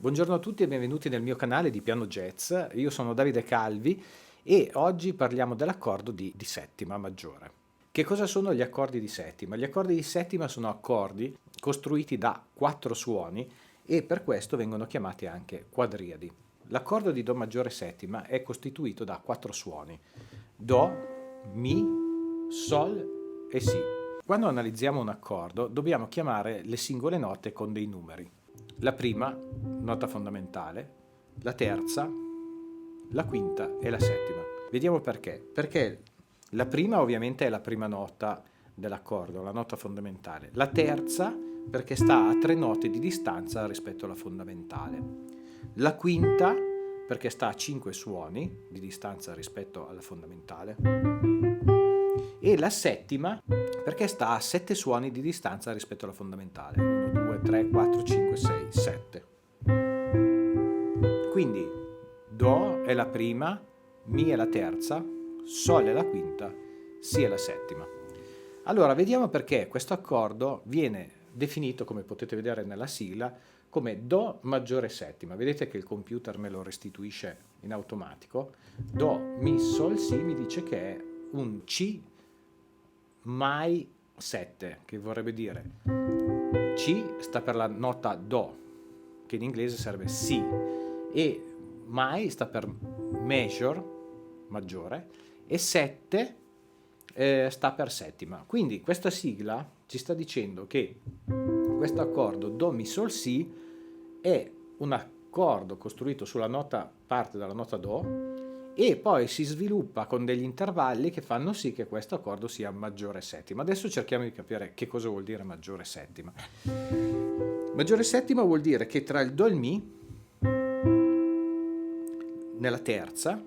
Buongiorno a tutti e benvenuti nel mio canale di Piano Jazz. Io sono Davide Calvi e oggi parliamo dell'accordo di settima maggiore. Che cosa sono gli accordi di settima? Gli accordi di settima sono accordi costruiti da 4 suoni e per questo vengono chiamati anche quadriadi. L'accordo di Do maggiore settima è costituito da 4 suoni: Do, Mi, Sol e Si. Quando analizziamo un accordo dobbiamo chiamare le singole note con dei numeri. La prima, nota fondamentale, la terza, la quinta e la settima. Vediamo perché. Perché la prima ovviamente è la prima nota dell'accordo, la nota fondamentale. La terza perché sta a 3 note di distanza rispetto alla fondamentale. La quinta perché sta a 5 suoni di distanza rispetto alla fondamentale. E la settima perché sta a 7 suoni di distanza rispetto alla fondamentale. 1, 2, 3, 4, 5, 6, 7. Quindi Do è la prima, Mi è la terza, Sol è la quinta, Si è la settima. Allora vediamo perché questo accordo viene definito, come potete vedere nella sigla, come Do maggiore settima. Vedete che il computer me lo restituisce in automatico. Do, Mi, Sol, Si mi dice che è un C mai 7, che vorrebbe dire C sta per la nota Do, che in inglese sarebbe Si, e mai sta per major, maggiore, e 7 sta per settima. Quindi questa sigla ci sta dicendo che questo accordo Do, Mi, Sol, Si è un accordo costruito sulla nota parte dalla nota Do e poi si sviluppa con degli intervalli che fanno sì che questo accordo sia maggiore settima. Adesso cerchiamo di capire che cosa vuol dire maggiore settima. Maggiore settima vuol dire che tra il Do e il Mi, nella terza,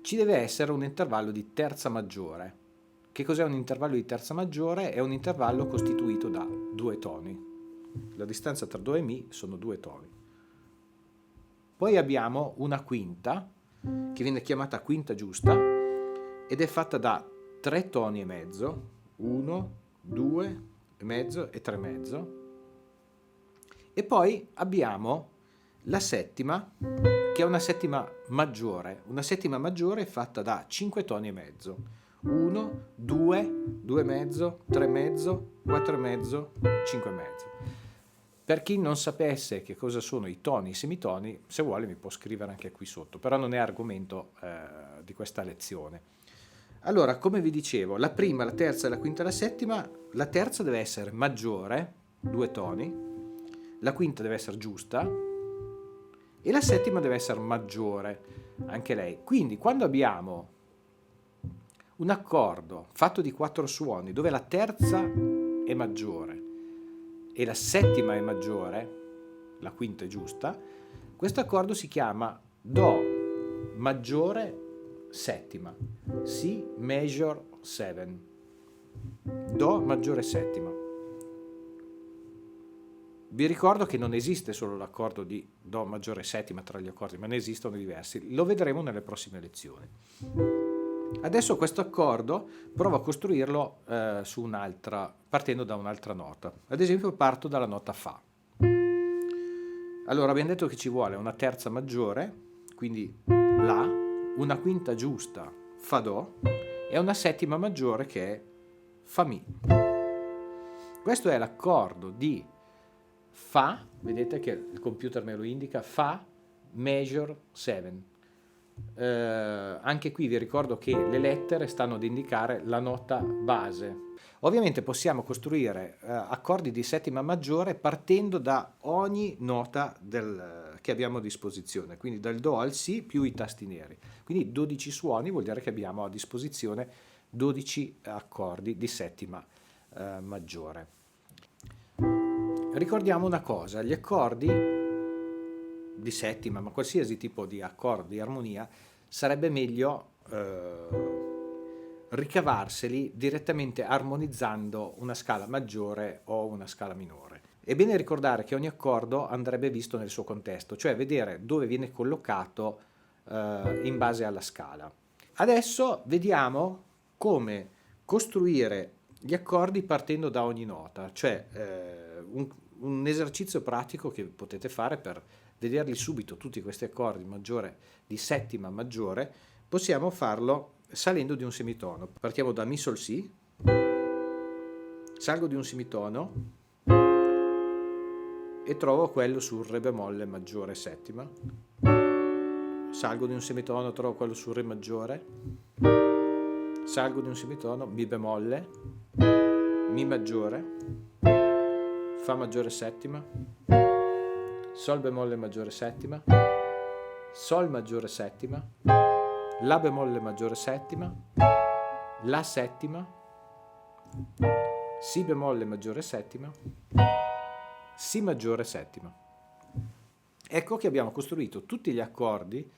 ci deve essere un intervallo di terza maggiore. Che cos'è un intervallo di terza maggiore? È un intervallo costituito da 2 toni. La distanza tra Do e Mi sono 2 toni. Poi abbiamo una quinta, che viene chiamata quinta giusta, ed è fatta da 3 toni e mezzo, 1, 2 e mezzo e 3 e mezzo. E poi abbiamo la settima, che è una settima maggiore. Una settima maggiore è fatta da 5 toni e mezzo. 1, 2, 2 e mezzo, 3 e mezzo, 4 e mezzo, 5 e mezzo. Per chi non sapesse che cosa sono i toni e i semitoni, se vuole mi può scrivere anche qui sotto, però non è argomento di questa lezione. Allora, come vi dicevo, la prima, la terza, la quinta e la settima, la terza deve essere maggiore, 2 toni, la quinta deve essere giusta e la settima deve essere maggiore, anche lei. Quindi quando abbiamo un accordo fatto di 4 suoni dove la terza è maggiore e la settima è maggiore, la quinta è giusta, questo accordo si chiama Do maggiore settima, Si major 7, Do maggiore settima. Vi ricordo che non esiste solo l'accordo di Do maggiore settima tra gli accordi, ma ne esistono diversi, lo vedremo nelle prossime lezioni. Adesso questo accordo provo a costruirlo su un'altra, partendo da un'altra nota. Ad esempio parto dalla nota Fa. Allora abbiamo detto che ci vuole una terza maggiore, quindi La, una quinta giusta, Fa Do, e una settima maggiore che è Fa Mi. Questo è l'accordo di Fa, vedete che il computer me lo indica, Fa major 7. Anche qui vi ricordo che le lettere stanno ad indicare la nota base. Ovviamente possiamo costruire accordi di settima maggiore partendo da ogni nota che abbiamo a disposizione, quindi dal Do al Si più i tasti neri. Quindi 12 suoni vuol dire che abbiamo a disposizione 12 accordi di settima maggiore. Ricordiamo una cosa, gli accordi di settima, ma qualsiasi tipo di accordo di armonia, sarebbe meglio ricavarseli direttamente armonizzando una scala maggiore o una scala minore. È bene ricordare che ogni accordo andrebbe visto nel suo contesto, cioè vedere dove viene collocato in base alla scala. Adesso vediamo come costruire gli accordi partendo da ogni nota, cioè un esercizio pratico che potete fare per vederli subito tutti questi accordi maggiore di settima maggiore, possiamo farlo salendo di un semitono. Partiamo da Mi Sol Si, salgo di un semitono e trovo quello sul Re bemolle maggiore settima, salgo di un semitono, trovo quello sul Re maggiore, salgo di un semitono, Mi bemolle, Mi maggiore, Fa maggiore settima, Sol bemolle maggiore settima, Sol maggiore settima, La bemolle maggiore settima, La settima, Si bemolle maggiore settima, Si maggiore settima. Ecco che abbiamo costruito tutti gli accordi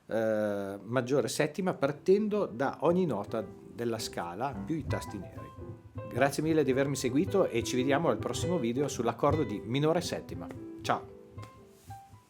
maggiore settima partendo da ogni nota della scala più i tasti neri. Grazie mille di avermi seguito e ci vediamo al prossimo video sull'accordo di minore settima. Ciao!